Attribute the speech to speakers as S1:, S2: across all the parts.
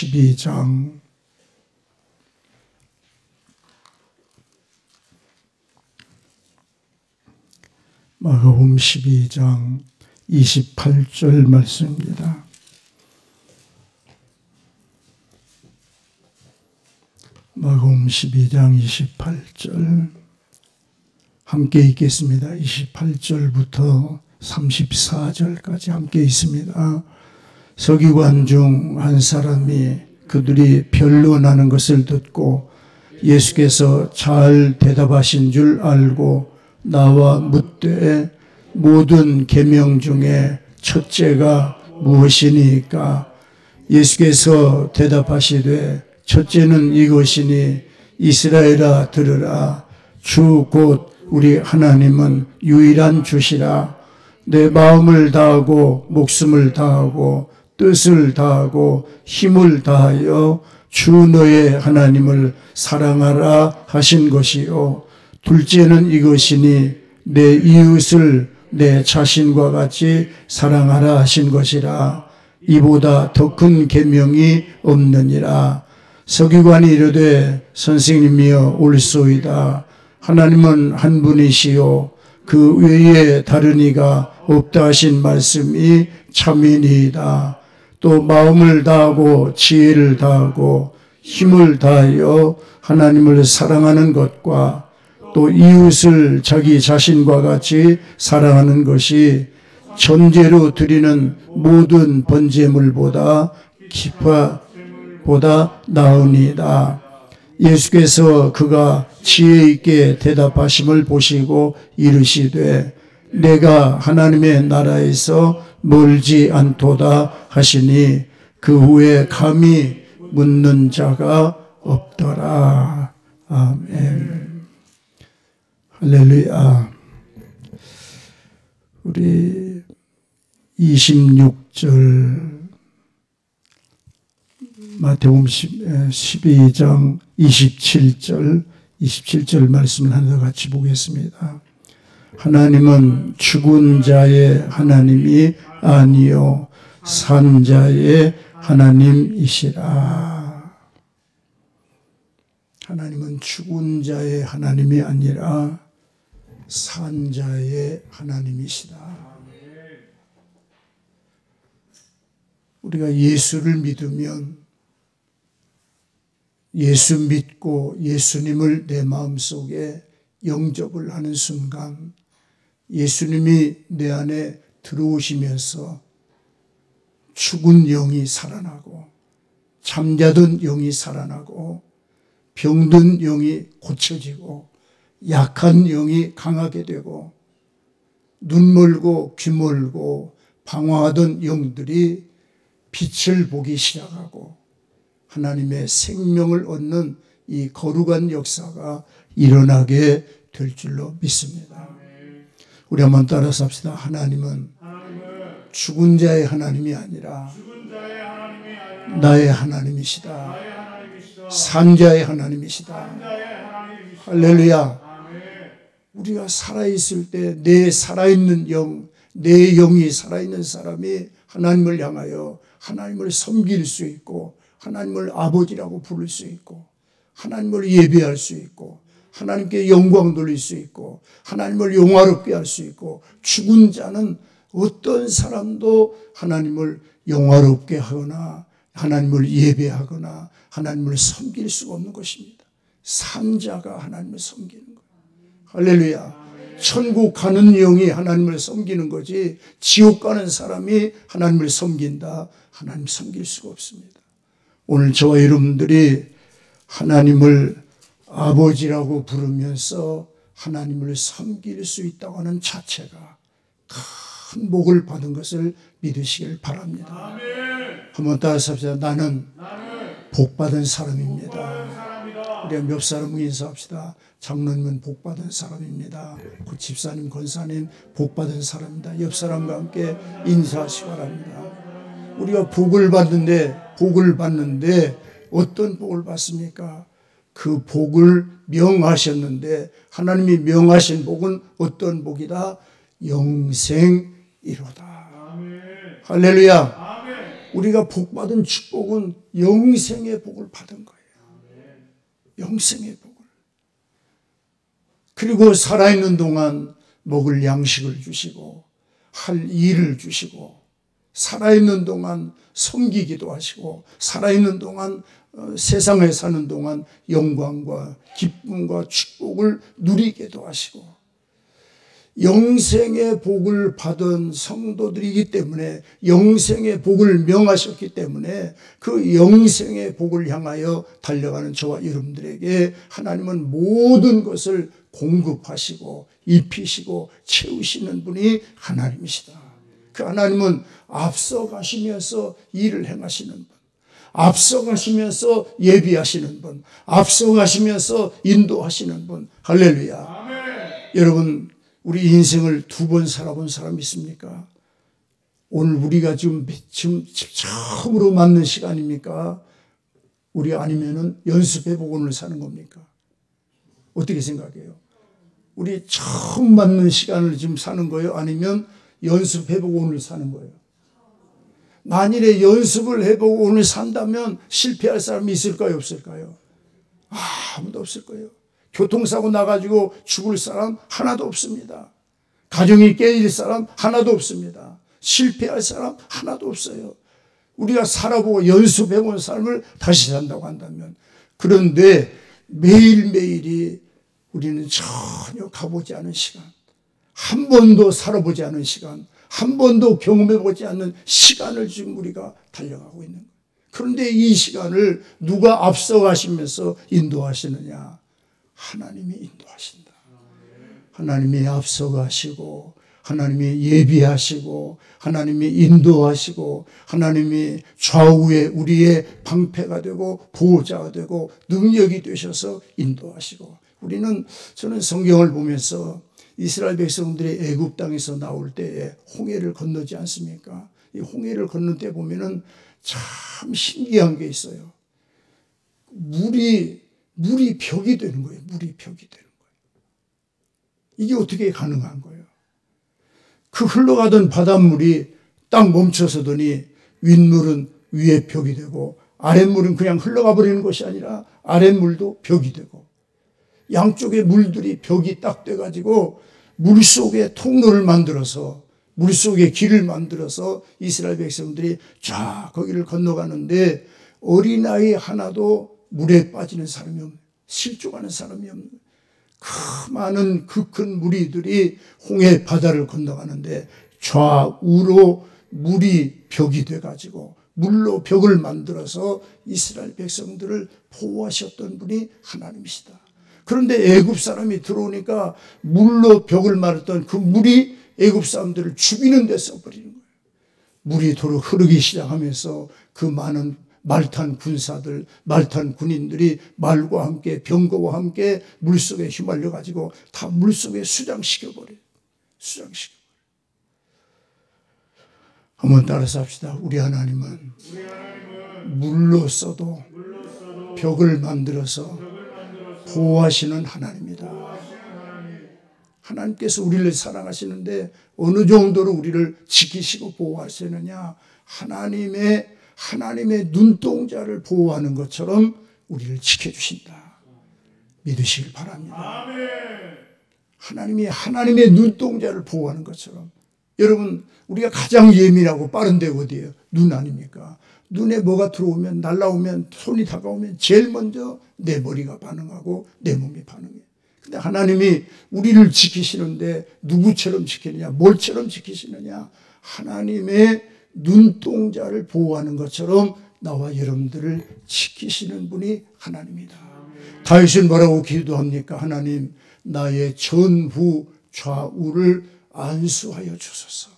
S1: 12장 마가복음 12장 28절 말씀입니다. 마가복음 12장 28절 함께 읽겠습니다. 28절부터 34절까지 함께 있습니다. 서기관 중 한 사람이 그들이 변론하는 것을 듣고 예수께서 잘 대답하신 줄 알고 나와 묻되 모든 계명 중에 첫째가 무엇이니까? 예수께서 대답하시되 첫째는 이것이니 이스라엘아 들으라. 주 곧 우리 하나님은 유일한 주시라. 내 마음을 다하고 목숨을 다하고 뜻을 다하고 힘을 다하여 주 너의 하나님을 사랑하라 하신 것이요. 둘째는 이것이니 내 이웃을 내 자신과 같이 사랑하라 하신 것이라. 이보다 더 큰 계명이 없느니라. 서기관이 이르되 선생님이여 옳소이다. 하나님은 한 분이시요 그 외에 다른 이가 없다 하신 말씀이 참이니이다. 또 마음을 다하고 지혜를 다하고 힘을 다하여 하나님을 사랑하는 것과 또 이웃을 자기 자신과 같이 사랑하는 것이 전제로 드리는 모든 번제물보다 기뻐보다 나으니이다. 예수께서 그가 지혜 있게 대답하심을 보시고 이르시되 내가 하나님의 나라에서 멀지 않도다 하시니 그 후에 감히 묻는 자가 없더라. 아멘. 할렐루야. 우리 26절 마태복음 12장 27절 말씀을 하나 같이 보겠습니다. 하나님은 죽은 자의 하나님이 아니요 산 자의 하나님이시라. 하나님은 죽은 자의 하나님이 아니라 산 자의 하나님이시다. 우리가 예수를 믿으면 예수 믿고 예수님을 내 마음속에 영접을 하는 순간 예수님이 내 안에 들어오시면서 죽은 영이 살아나고 잠자던 영이 살아나고 병든 영이 고쳐지고 약한 영이 강하게 되고 눈 멀고 귀 멀고 방황하던 영들이 빛을 보기 시작하고 하나님의 생명을 얻는 이 거룩한 역사가 일어나게 될 줄로 믿습니다. 우리 한번 따라서 합시다. 하나님은 죽은 자의 하나님이 아니라 나의 하나님이시다. 산 자의 하나님이시다. 할렐루야. 우리가 살아있을 때 내 살아있는 영, 내 영이 살아있는 사람이 하나님을 향하여 하나님을 섬길 수 있고 하나님을 아버지라고 부를 수 있고 하나님을 예배할 수 있고 하나님께 영광 돌릴 수 있고 하나님을 영화롭게 할 수 있고 죽은 자는 어떤 사람도 하나님을 영화롭게 하거나 하나님을 예배하거나 하나님을 섬길 수가 없는 것입니다. 산 자가 하나님을 섬기는 거예요. 할렐루야. 천국 가는 영이 하나님을 섬기는 거지 지옥 가는 사람이 하나님을 섬긴다. 하나님 섬길 수가 없습니다. 오늘 저와 여러분들이 하나님을 아버지라고 부르면서 하나님을 섬길 수 있다고 하는 자체가 큰 복을 받은 것을 믿으시길 바랍니다. 아멘. 한번 따라서 합시다. 나는 복받은 사람입니다. 우리가 몇 사람 인사합시다. 장로님은 복받은 사람입니다. 그 집사님, 권사님 복받은 사람입니다. 옆 사람과 함께 인사하시기 바랍니다. 우리가 복을 받는데 어떤 복을 받습니까? 그 복을 명하셨는데 하나님이 명하신 복은 어떤 복이다? 영생이로다. 아멘. 할렐루야. 아멘. 우리가 복받은 축복은 영생의 복을 받은 거예요. 영생의 복을. 그리고 살아있는 동안 먹을 양식을 주시고 할 일을 주시고 살아있는 동안 섬기기도 하시고 살아있는 동안 세상에 사는 동안 영광과 기쁨과 축복을 누리게도 하시고 영생의 복을 받은 성도들이기 때문에 영생의 복을 명하셨기 때문에 그 영생의 복을 향하여 달려가는 저와 여러분들에게 하나님은 모든 것을 공급하시고 입히시고 채우시는 분이 하나님이시다. 그 하나님은 앞서가시면서 일을 행하시는 분, 앞서가시면서 예비하시는 분, 앞서가시면서 인도하시는 분. 할렐루야. 아멘. 여러분, 우리 인생을 2번 살아본 사람 있습니까? 오늘 우리가 지금 처음으로 맞는 시간입니까? 우리 아니면은 연습해보고 오늘 사는 겁니까? 어떻게 생각해요? 우리 처음 맞는 시간을 지금 사는 거예요? 아니면 연습해보고 오늘 사는 거예요? 만일에 연습을 해보고 오늘 산다면 실패할 사람이 있을까요? 없을까요? 아무도 없을 거예요. 교통사고 나가지고 죽을 사람 하나도 없습니다. 가정이 깨질 사람 하나도 없습니다. 실패할 사람 하나도 없어요. 우리가 살아보고 연습해본 삶을 다시 산다고 한다면. 그런데 매일매일이 우리는 전혀 가보지 않은 시간, 한 번도 살아보지 않은 시간, 한 번도 경험해보지 않는 시간을 지금 우리가 달려가고 있는 거예요. 그런데 이 시간을 누가 앞서가시면서 인도하시느냐? 하나님이 인도하신다. 하나님이 앞서가시고 하나님이 예비하시고 하나님이 인도하시고 하나님이 좌우에 우리의 방패가 되고 보호자가 되고 능력이 되셔서 인도하시고 저는 성경을 보면서 이스라엘 백성들이 애굽 땅에서 나올 때에 홍해를 건너지 않습니까? 이 홍해를 건널 때 보면은 참 신기한 게 있어요. 물이 벽이 되는 거예요. 물이 벽이 되는 거예요. 이게 어떻게 가능한 거예요? 그 흘러가던 바닷물이 딱 멈춰서더니 윗물은 위에 벽이 되고 아랫물은 그냥 흘러가 버리는 것이 아니라 아랫물도 벽이 되고 양쪽의 물들이 벽이 딱 돼가지고 물속에 통로를 만들어서 물속에 길을 만들어서 이스라엘 백성들이 쫙 거기를 건너가는데 어린아이 하나도 물에 빠지는 사람이 없는, 실족하는 사람이 없는 그 많은 그 큰 무리들이 홍해 바다를 건너가는데 좌우로 물이 벽이 돼가지고 물로 벽을 만들어서 이스라엘 백성들을 보호하셨던 분이 하나님이시다. 그런데 애굽 사람이 들어오니까 물로 벽을 말했던 그 물이 애굽 사람들을 죽이는 데 써버리는 거예요. 물이 도로 흐르기 시작하면서 그 많은 말탄 군사들, 말탄 군인들이 말과 함께 병거와 함께 물속에 휘말려 가지고 다 물속에 수장시켜버려요. 수장시켜버려요. 한번 따라서 합시다. 우리 하나님은 물로써도 벽을 만들어서 보호하시는 하나님이다. 하나님께서 우리를 사랑하시는데 어느 정도로 우리를 지키시고 보호하시느냐? 하나님의 눈동자를 보호하는 것처럼 우리를 지켜주신다. 믿으시길 바랍니다. 하나님의 눈동자를 보호하는 것처럼. 여러분, 우리가 가장 예민하고 빠른 데가 어디예요? 눈 아닙니까? 눈에 뭐가 들어오면, 날라오면, 손이 다가오면 제일 먼저 내 머리가 반응하고 내 몸이 반응해요. 근데 하나님이 우리를 지키시는데 누구처럼 지키느냐? 뭘처럼 지키시느냐? 하나님의 눈동자를 보호하는 것처럼 나와 여러분들을 지키시는 분이 하나님이다. 다윗은 뭐라고 기도합니까? 하나님, 나의 전후 좌우를 안수하여 주소서.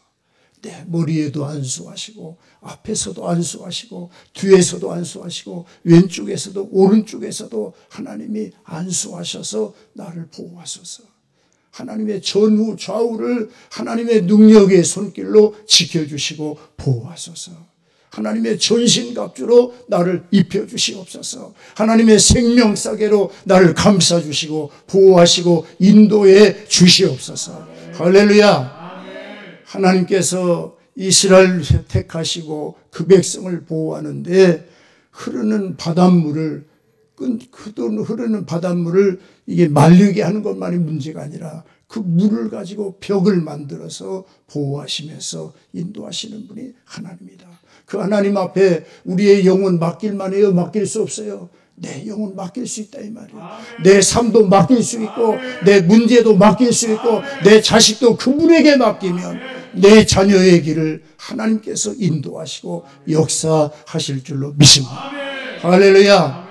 S1: 내 머리에도 안수하시고 앞에서도 안수하시고 뒤에서도 안수하시고 왼쪽에서도 오른쪽에서도 하나님이 안수하셔서 나를 보호하소서. 하나님의 전후 좌우를 하나님의 능력의 손길로 지켜주시고 보호하소서. 하나님의 전신갑주로 나를 입혀주시옵소서. 하나님의 생명싸개로 나를 감싸주시고 보호하시고 인도해 주시옵소서. 할렐루야. 하나님께서 이스라엘 택하시고 그 백성을 보호하는데 흐르는 바닷물을 이게 말리게 하는 것만이 문제가 아니라 그 물을 가지고 벽을 만들어서 보호하시면서 인도하시는 분이 하나님이다. 그 하나님 앞에 우리의 영혼 맡길만 해요? 맡길 수 없어요? 내 영혼 맡길 수 있다 이 말이에요. 내 삶도 맡길 수 있고 내 문제도 맡길 수 있고 내 자식도 그분에게 맡기면 내 자녀의 길을 하나님께서 인도하시고 역사하실 줄로 믿습니다. 할렐루야.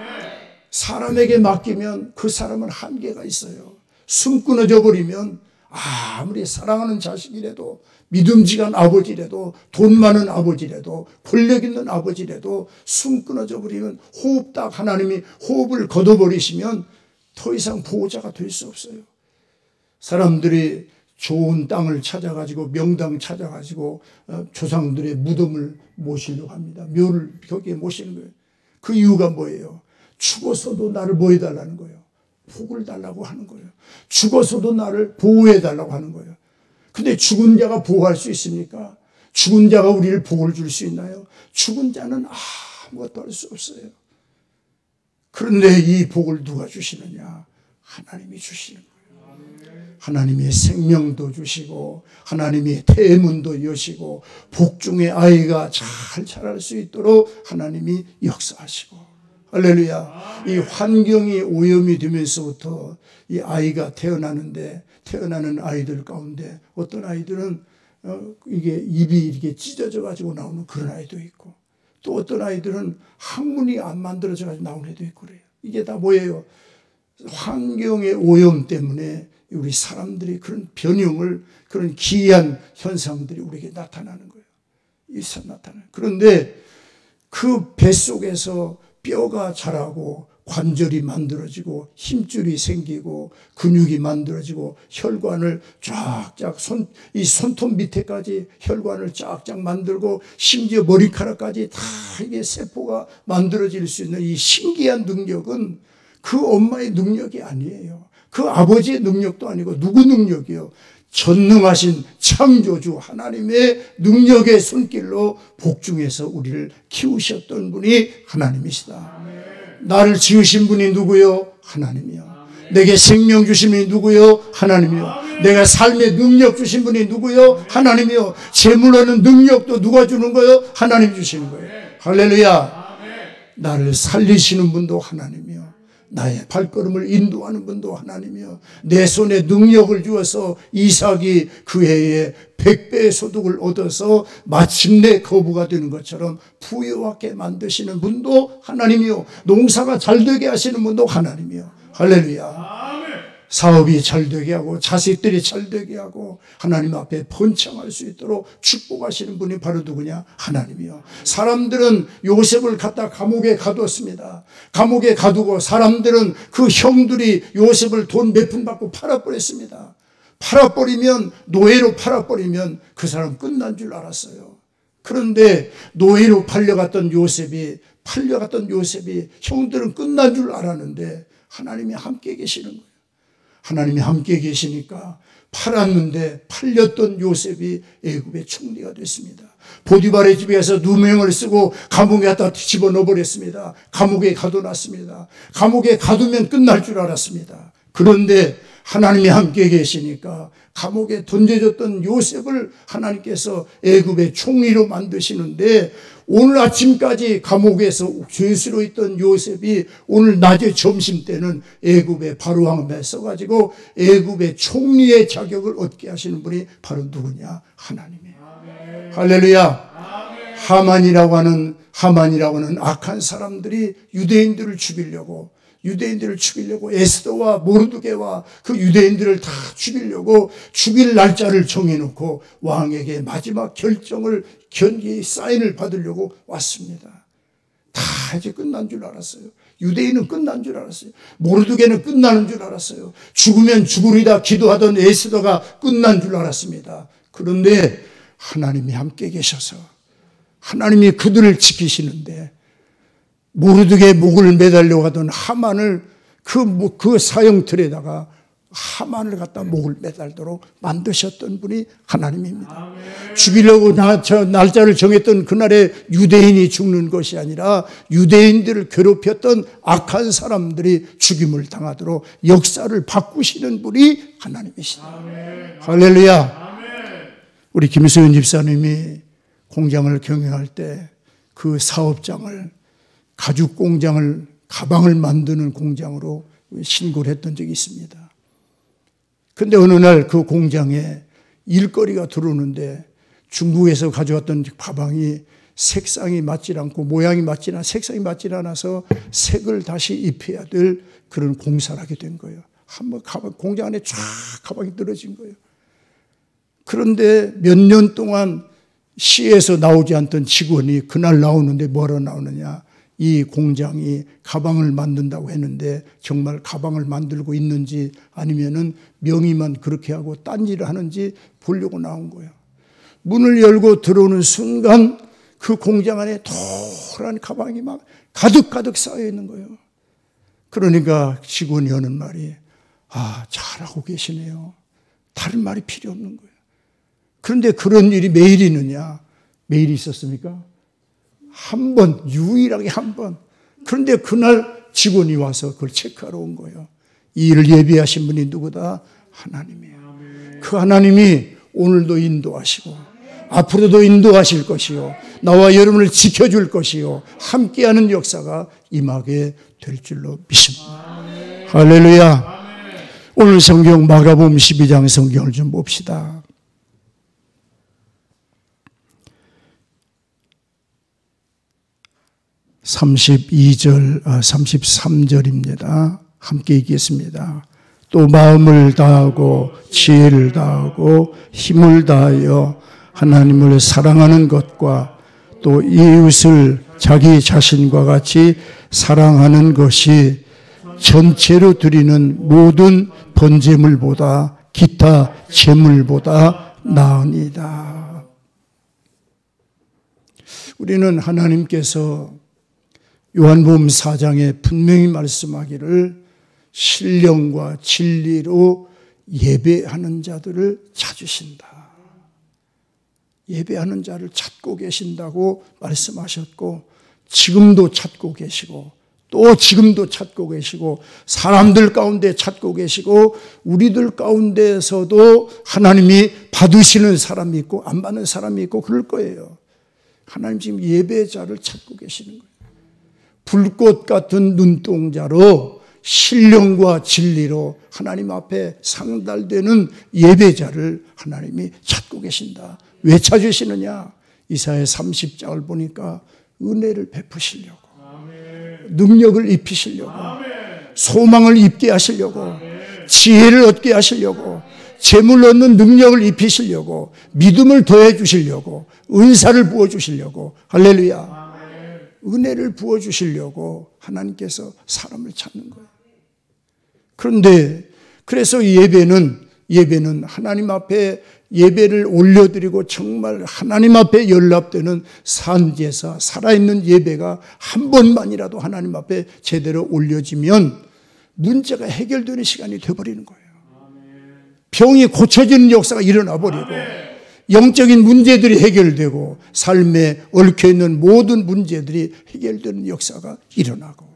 S1: 사람에게 맡기면 그 사람은 한계가 있어요. 숨 끊어져 버리면 아무리 사랑하는 자식이라도 믿음직한 아버지라도 돈 많은 아버지라도 권력 있는 아버지라도 숨 끊어져 버리면 호흡 딱 하나님이 호흡을 걷어버리시면 더 이상 보호자가 될 수 없어요. 사람들이 좋은 땅을 찾아가지고 명당 찾아가지고 조상들의 무덤을 모시려고 합니다. 묘를 거기에 모시는 거예요. 그 이유가 뭐예요? 죽어서도 나를 뭐 해달라는 거예요? 복을 달라고 하는 거예요. 죽어서도 나를 보호해달라고 하는 거예요. 근데 죽은 자가 보호할 수 있습니까? 죽은 자가 우리를 복을 줄 수 있나요? 죽은 자는 아무것도 할 수 없어요. 그런데 이 복을 누가 주시느냐? 하나님이 주시는 거예요. 하나님의 생명도 주시고 하나님이 태문도 여시고 복중의 아이가 잘 자랄 수 있도록 하나님이 역사하시고 할렐루야. 이 환경이 오염이 되면서부터 이 아이가 태어나는 아이들 가운데 어떤 아이들은 이게 입이 이렇게 찢어져 가지고 나오는 그런 아이도 있고 또 어떤 아이들은 항문이 안 만들어져 가지고 나오는 애도 있고 그래요. 이게 다 뭐예요? 환경의 오염 때문에 우리 사람들이 그런 변형을 그런 기이한 현상들이 우리에게 나타나는 거예요. 일상 나타나요. 그런데 그 뱃속에서 뼈가 자라고 관절이 만들어지고 힘줄이 생기고 근육이 만들어지고 혈관을 쫙쫙 이 손톱 밑에까지 혈관을 쫙쫙 만들고 심지어 머리카락까지 다 이게 세포가 만들어질 수 있는 이 신기한 능력은 그 엄마의 능력이 아니에요. 그 아버지의 능력도 아니고 누구 능력이요? 전능하신 창조주 하나님의 능력의 손길로 복중에서 우리를 키우셨던 분이 하나님이시다. 나를 지으신 분이 누구요? 하나님이요. 내게 생명 주신 분이 누구요? 하나님이요. 내가 삶의 능력 주신 분이 누구요? 하나님이요. 재물 얻는 능력도 누가 주는 거요? 하나님 주시는 거예요. 할렐루야. 나를 살리시는 분도 하나님이요. 나의 발걸음을 인도하는 분도 하나님이요. 내 손에 능력을 주어서 이삭이 그 해에 100배의 소득을 얻어서 마침내 거부가 되는 것처럼 부유하게 만드시는 분도 하나님이요. 농사가 잘 되게 하시는 분도 하나님이요. 할렐루야. 사업이 잘 되게 하고 자식들이 잘 되게 하고 하나님 앞에 번창할 수 있도록 축복하시는 분이 바로 누구냐? 하나님이요. 사람들은 요셉을 갖다 감옥에 가두었습니다. 감옥에 가두고 사람들은 그 형들이 요셉을 돈 몇 푼 받고 팔아버렸습니다. 팔아버리면 노예로 팔아버리면 그 사람 끝난 줄 알았어요. 그런데 노예로 팔려갔던 요셉이 형들은 끝난 줄 알았는데 하나님이 함께 계시는 거예요. 하나님이 함께 계시니까 팔았는데 팔렸던 요셉이 애굽의 총리가 됐습니다. 보디발의 집에서 누명을 쓰고 감옥에 갖다 집어넣어 버렸습니다. 감옥에 가둬놨습니다. 감옥에 가두면 끝날 줄 알았습니다. 그런데 하나님이 함께 계시니까 감옥에 던져졌던 요셉을 하나님께서 애굽의 총리로 만드시는데 오늘 아침까지 감옥에서 죄수로 있던 요셉이 오늘 낮에 점심때는 애굽의 바로왕에 써가지고 애굽의 총리의 자격을 얻게 하시는 분이 바로 누구냐? 하나님이에요. 아멘. 할렐루야. 아멘. 하만이라고 하는 악한 사람들이 유대인들을 죽이려고 에스더와 모르드게와 그 유대인들을 다 죽이려고 죽일 날짜를 정해놓고 왕에게 마지막 결정을 사인을 받으려고 왔습니다. 다 이제 끝난 줄 알았어요. 유대인은 끝난 줄 알았어요. 모르드게는 끝나는 줄 알았어요. 죽으면 죽으리다 기도하던 에스더가 끝난 줄 알았습니다. 그런데 하나님이 함께 계셔서 하나님이 그들을 지키시는데 모르드게의 목을 매달려 가던 하만을 그 사형틀에다가 하만을 갖다 목을 매달도록 만드셨던 분이 하나님입니다. 죽이려고 날짜를 정했던 그날에 유대인이 죽는 것이 아니라 유대인들을 괴롭혔던 악한 사람들이 죽임을 당하도록 역사를 바꾸시는 분이 하나님이시다. 할렐루야. 우리 김수현 집사님이 공장을 경영할 때 그 사업장을 가죽 공장을 가방을 만드는 공장으로 신고를 했던 적이 있습니다. 그런데 어느 날 그 공장에 일거리가 들어오는데 중국에서 가져왔던 가방이 색상이 맞지 않고 모양이 맞지 않아 색상이 맞지 않아서 색을 다시 입혀야 될 그런 공사를 하게 된 거예요. 한번 공장 안에 쫙 가방이 떨어진 거예요. 그런데 몇 년 동안 시에서 나오지 않던 직원이 그날 나오는데 뭐로 나오느냐. 이 공장이 가방을 만든다고 했는데 정말 가방을 만들고 있는지 아니면은 명의만 그렇게 하고 딴 일을 하는지 보려고 나온 거예요. 문을 열고 들어오는 순간 그 공장 안에 도란 가방이 막 가득가득 쌓여 있는 거예요. 그러니까 직원이 하는 말이 잘하고 계시네요. 다른 말이 필요 없는 거예요. 그런데 그런 일이 매일 있느냐? 매일 있었습니까? 한 번, 유일하게 한 번. 그런데 그날 직원이 와서 그걸 체크하러 온 거예요. 이 일을 예비하신 분이 누구다? 하나님이에요. 그 하나님이 오늘도 인도하시고 앞으로도 인도하실 것이요. 나와 여러분을 지켜줄 것이요. 함께하는 역사가 임하게 될 줄로 믿습니다. 할렐루야. 오늘 성경 마가복음 12장 성경을 좀 봅시다. 32절, 33절입니다. 함께 읽겠습니다. 또 마음을 다하고 지혜를 다하고 힘을 다하여 하나님을 사랑하는 것과 또 이웃을 자기 자신과 같이 사랑하는 것이 전체로 드리는 모든 번제물보다 기타 제물보다 나으니이다. 우리는 하나님께서 요한복음 4장에 분명히 말씀하기를 신령과 진리로 예배하는 자들을 찾으신다. 예배하는 자를 찾고 계신다고 말씀하셨고 지금도 찾고 계시고 또 지금도 찾고 계시고 사람들 가운데 찾고 계시고 우리들 가운데에서도 하나님이 받으시는 사람이 있고 안 받는 사람이 있고 그럴 거예요. 하나님 지금 예배자를 찾고 계시는 거예요. 불꽃 같은 눈동자로 신령과 진리로 하나님 앞에 상달되는 예배자를 하나님이 찾고 계신다. 왜 찾으시느냐? 이사야 30장을 보니까 은혜를 베푸시려고, 능력을 입히시려고, 소망을 입게 하시려고, 지혜를 얻게 하시려고, 재물 얻는 능력을 입히시려고, 믿음을 더해 주시려고, 은사를 부어 주시려고. 할렐루야. 은혜를 부어주시려고 하나님께서 사람을 찾는 거예요. 그런데 그래서 예배는 하나님 앞에 예배를 올려드리고 정말 하나님 앞에 연락되는 산제사, 살아있는 예배가 한 번만이라도 하나님 앞에 제대로 올려지면 문제가 해결되는 시간이 되어버리는 거예요. 병이 고쳐지는 역사가 일어나 버리고 영적인 문제들이 해결되고 삶에 얽혀있는 모든 문제들이 해결되는 역사가 일어나고,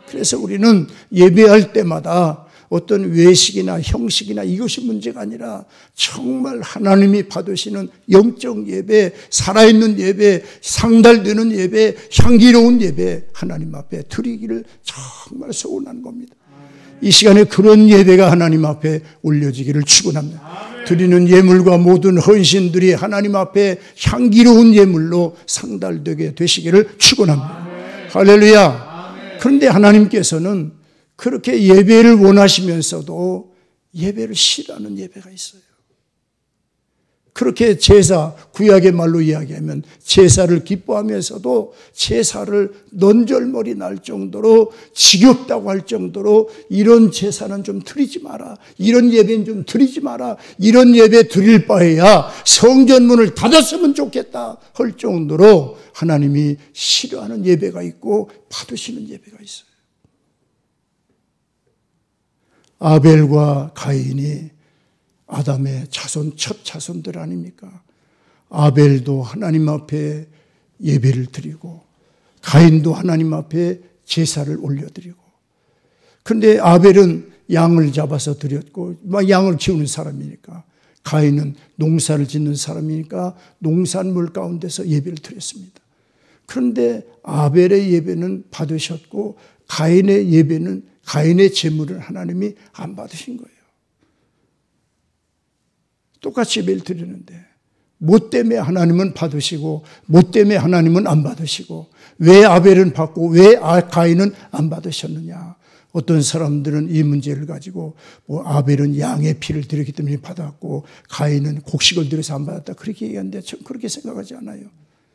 S1: 그래서 우리는 예배할 때마다 어떤 외식이나 형식이나 이것이 문제가 아니라 정말 하나님이 받으시는 영적 예배, 살아있는 예배, 상달되는 예배, 향기로운 예배 하나님 앞에 드리기를 정말 소원하는 겁니다. 이 시간에 그런 예배가 하나님 앞에 올려지기를 축원합니다. 드리는 예물과 모든 헌신들이 하나님 앞에 향기로운 예물로 상달되게 되시기를 축원합니다. 할렐루야. 그런데 하나님께서는 그렇게 예배를 원하시면서도 예배를 싫어하는 예배가 있어요. 그렇게 제사, 구약의 말로 이야기하면 제사를 기뻐하면서도 제사를 넌절머리 날 정도로 지겹다고 할 정도로 이런 제사는 좀 드리지 마라, 이런 예배는 좀 드리지 마라, 이런 예배 드릴 바에야 성전문을 닫았으면 좋겠다 할 정도로 하나님이 싫어하는 예배가 있고 받으시는 예배가 있어요. 아벨과 가인이 아담의 첫 자손들 아닙니까? 아벨도 하나님 앞에 예배를 드리고 가인도 하나님 앞에 제사를 올려드리고, 그런데 아벨은 양을 잡아서 드렸고 양을 키우는 사람이니까, 가인은 농사를 짓는 사람이니까 농산물 가운데서 예배를 드렸습니다. 그런데 아벨의 예배는 받으셨고 가인의 예배는, 가인의 제물을 하나님이 안 받으신 거예요. 똑같이 예배를 드리는데 뭐 때문에 하나님은 받으시고 뭐 때문에 하나님은 안 받으시고, 왜 아벨은 받고 왜 가인은 안 받으셨느냐. 어떤 사람들은 이 문제를 가지고 아벨은 양의 피를 드렸기 때문에 받았고 가인은 곡식을 드려서 안 받았다, 그렇게 얘기하는데 전 그렇게 생각하지 않아요.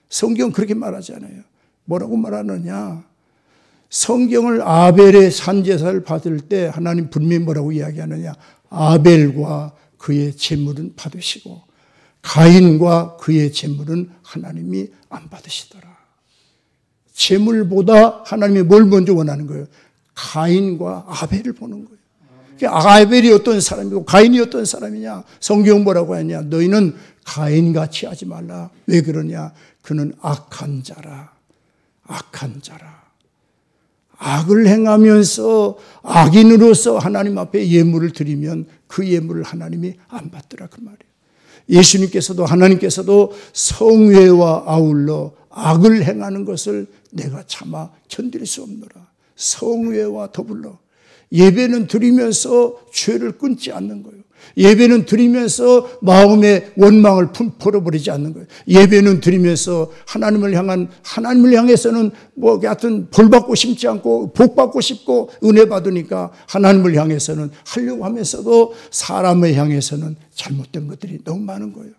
S1: 성경 그렇게 말하지 않아요. 뭐라고 말하느냐. 성경을 아벨의 산제사를 받을 때 하나님 분명히 뭐라고 이야기하느냐. 아벨과 그의 제물은 받으시고 가인과 그의 제물은 하나님이 안 받으시더라. 제물보다 하나님이 뭘 먼저 원하는 거예요? 가인과 아벨을 보는 거예요. 그러니까 아벨이 어떤 사람이고 가인이 어떤 사람이냐. 성경 뭐라고 하냐. 너희는 가인같이 하지 말라. 왜 그러냐. 그는 악한 자라. 악한 자라. 악을 행하면서 악인으로서 하나님 앞에 예물을 드리면 그 예물을 하나님이 안 받더라, 그 말이에요. 예수님께서도 하나님께서도 성회와 아울러 악을 행하는 것을 내가 차마 견딜 수 없노라. 성회와 더불어 예배는 드리면서 죄를 끊지 않는 거예요. 예배는 드리면서 마음의 원망을 풀어버리지 않는 거예요. 예배는 드리면서 하나님을 향해서는 하여튼 벌 받고 싶지 않고 복 받고 싶고 은혜 받으니까 하나님을 향해서는 하려고 하면서도 사람을 향해서는 잘못된 것들이 너무 많은 거예요.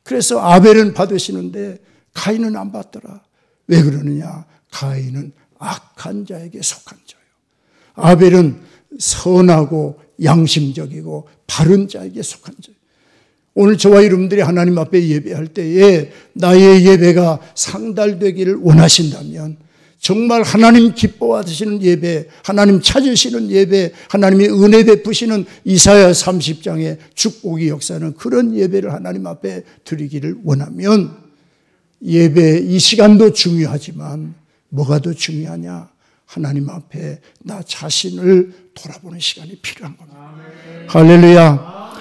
S1: 그래서 아벨은 받으시는데 가인은 안 받더라. 왜 그러느냐. 가인은 악한 자에게 속한 자예요. 아벨은 선하고 양심적이고 바른 자에게 속한 자예요. 오늘 저와 여러분들이 하나님 앞에 예배할 때에 나의 예배가 상달되기를 원하신다면, 정말 하나님 기뻐하시는 예배, 하나님 찾으시는 예배, 하나님이 은혜 베푸시는 이사야 30장의 축복의 역사는 그런 예배를 하나님 앞에 드리기를 원하면, 예배 이 시간도 중요하지만 뭐가 더 중요하냐. 하나님 앞에 나 자신을 돌아보는 시간이 필요한 겁니다. 할렐루야.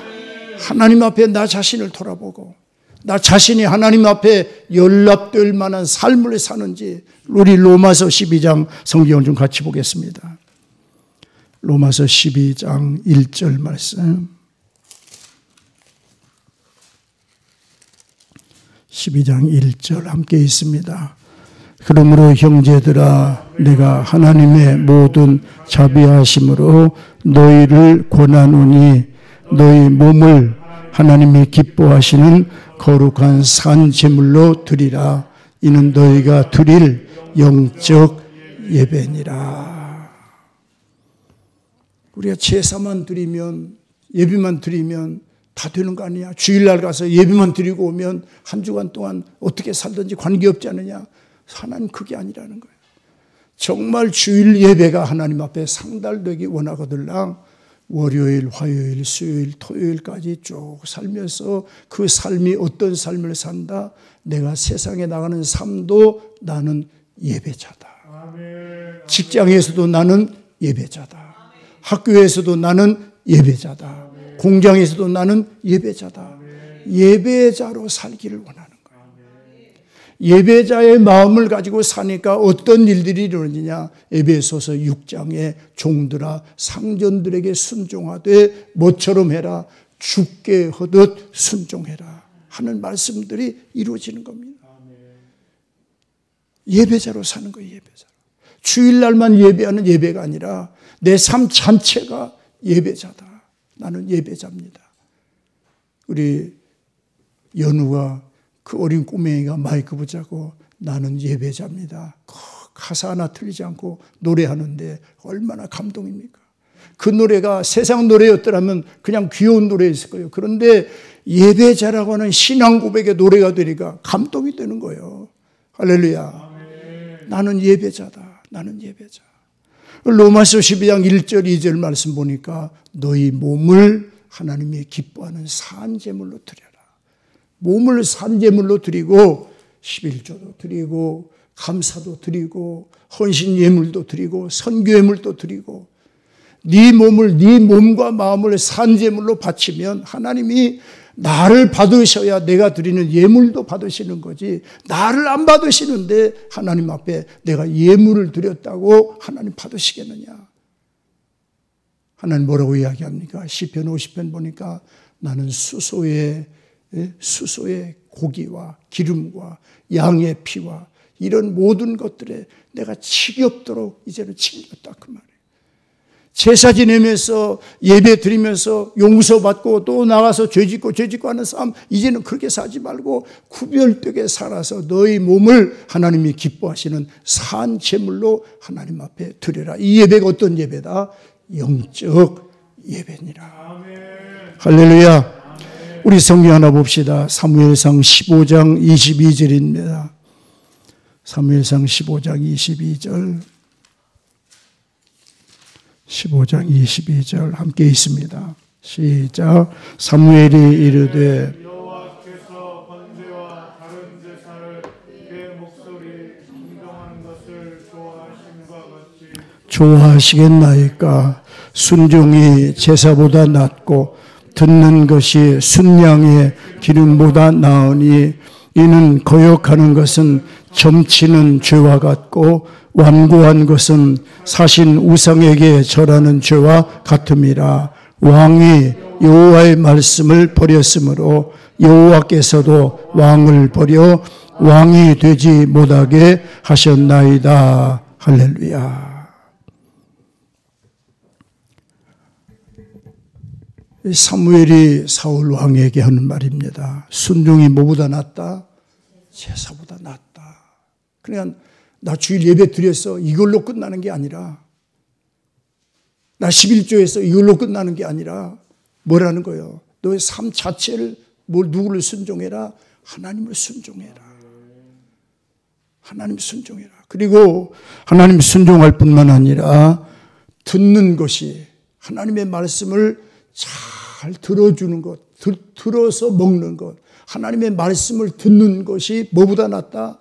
S1: 하나님 앞에 나 자신을 돌아보고 나 자신이 하나님 앞에 연락될 만한 삶을 사는지, 우리 로마서 12장 성경을 좀 같이 보겠습니다. 로마서 12장 1절 말씀. 12장 1절 함께 있습니다. 그러므로 형제들아, 내가 하나님의 모든 자비하심으로 너희를 권하노니 너희 몸을 하나님이 기뻐하시는 거룩한 산 제물로 드리라. 이는 너희가 드릴 영적 예배니라. 우리가 제사만 드리면, 예배만 드리면 다 되는 거 아니냐. 주일날 가서 예배만 드리고 오면 한 주간 동안 어떻게 살든지 관계없지 않느냐. 하나님 그게 아니라는 거예요. 정말 주일 예배가 하나님 앞에 상달되기 원하거들랑 월요일, 화요일, 수요일, 토요일까지 쭉 살면서 그 삶이 어떤 삶을 산다. 내가 세상에 나가는 삶도 나는 예배자다. 직장에서도 나는 예배자다. 학교에서도 나는 예배자다. 공장에서도 나는 예배자다. 예배자로 살기를 원하는 거예요. 예배자의 마음을 가지고 사니까 어떤 일들이 일어나느냐. 에베소서 6장에 종들아 상전들에게 순종하되 뭐처럼 해라. 죽게 하듯 순종해라 하는 말씀들이 이루어지는 겁니다. 예배자로 사는 거예요. 예배자로. 주일날만 예배하는 예배가 아니라 내 삶 전체가 예배자다. 나는 예배자입니다. 우리 연우가 그 어린 꼬맹이가 마이크 붙잡고 나는 예배자입니다. 가사 하나 틀리지 않고 노래하는데 얼마나 감동입니까? 그 노래가 세상 노래였더라면 그냥 귀여운 노래였을 거예요. 그런데 예배자라고 하는 신앙 고백의 노래가 되니까 감동이 되는 거예요. 할렐루야. 나는 예배자다. 나는 예배자. 로마서 12장 1절 2절 말씀 보니까 너희 몸을 하나님이 기뻐하는 산제물로 드려라. 몸을 산제물로 드리고 11조도 드리고 감사도 드리고 헌신 예물도 드리고 선교 예물도 드리고 네 몸을 네 몸과 마음을 산제물로 바치면 하나님이 나를 받으셔야 내가 드리는 예물도 받으시는 거지, 나를 안 받으시는데 하나님 앞에 내가 예물을 드렸다고 하나님 받으시겠느냐. 하나님 뭐라고 이야기합니까? 시편 50편 보니까 나는 수소의 고기와 기름과 양의 피와 이런 모든 것들에 내가 지겹도록 이제는 챙겼다 그 말이에요. 제사 지내면서 예배 드리면서 용서받고 또 나가서 죄짓고 하는 삶, 이제는 그렇게 살지 말고 구별되게 살아서 너희 몸을 하나님이 기뻐하시는 산 제물로 하나님 앞에 드려라. 이 예배가 어떤 예배다? 영적 예배니라. 아멘. 할렐루야. 아멘. 우리 성경 하나 봅시다. 사무엘상 15장 22절입니다. 사무엘상 15장 22절. 15장 22절 함께 있습니다. 시작. 사무엘이 이르되
S2: 여호와께서 번제와 다른 제사를 내 목소리 순종하는 것을 좋아하심과 같이
S1: 좋아하시겠나이까. 순종이 제사보다 낫고 듣는 것이 순양의 기름보다 나으니 이는 거역하는 것은 점치는 죄와 같고 완고한 것은 사신 우상에게 절하는 죄와 같음이라. 왕이 여호와의 말씀을 버렸으므로 여호와께서도 왕을 버려 왕이 되지 못하게 하셨나이다. 할렐루야. 사무엘이 사울 왕에게 하는 말입니다. 순종이 뭐보다 낫다? 제사보다 낫다. 그러니까 나 주일 예배 드려서 이걸로 끝나는 게 아니라, 나 11조에서 이걸로 끝나는 게 아니라 뭐라는 거예요? 너의 삶 자체를 누구를 순종해라? 하나님을 순종해라. 하나님 순종해라. 그리고 하나님 순종할 뿐만 아니라 듣는 것이, 하나님의 말씀을 잘 들어주는 것, 들어서 먹는 것, 하나님의 말씀을 듣는 것이 뭐보다 낫다?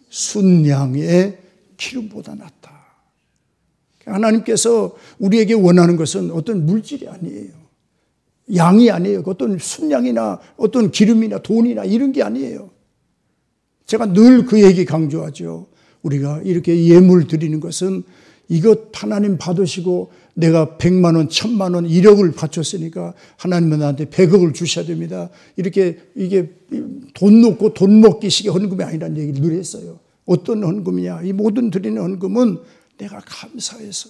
S1: 순양의 기름보다 낫다. 하나님께서 우리에게 원하는 것은 어떤 물질이 아니에요. 양이 아니에요. 어떤 순양이나 어떤 기름이나 돈이나 이런 게 아니에요. 제가 늘 그 얘기 강조하죠. 우리가 이렇게 예물 드리는 것은 이것 하나님 받으시고 내가 100만 원, 1000만 원, 1억을 바쳤으니까 하나님은 나한테 100억을 주셔야 됩니다. 이게 돈 놓고 돈 먹기식의 헌금이 아니라는 얘기를 늘 했어요. 어떤 헌금이냐? 이 모든 드리는 헌금은 내가 감사해서,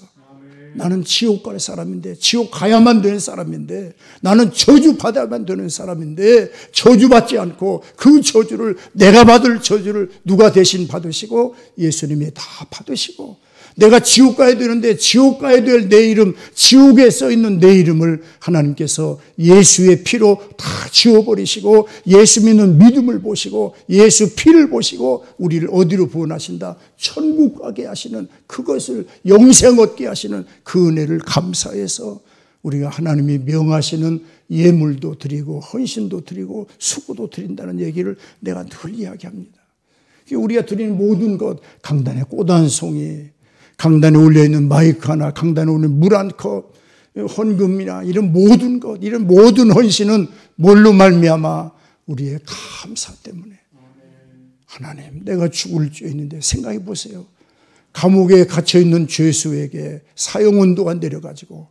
S1: 나는 지옥 갈 사람인데, 지옥 가야만 되는 사람인데, 나는 저주 받아야만 되는 사람인데 저주받지 않고 그 저주를, 내가 받을 저주를 누가 대신 받으시고 예수님이 다 받으시고, 내가 지옥 가야 되는데 지옥 가야 될 내 이름, 지옥에 써 있는 내 이름을 하나님께서 예수의 피로 다 지워버리시고 예수 믿는 믿음을 보시고 예수 피를 보시고 우리를 어디로 구원하신다? 천국 가게 하시는, 그것을 영생 얻게 하시는 그 은혜를 감사해서 우리가 하나님이 명하시는 예물도 드리고 헌신도 드리고 수고도 드린다는 얘기를 내가 늘 이야기합니다. 우리가 드리는 모든 것, 강단의 꽃 한 송이, 강단에 올려있는 마이크 하나, 강단에 올려있는 물 한 컵, 헌금이나 이런 모든 것, 이런 모든 헌신은 뭘로 말미암아? 우리의 감사 때문에. 하나님, 내가 죽을 죄인인데 생각해 보세요. 감옥에 갇혀있는 죄수에게 사형운동가 내려가지고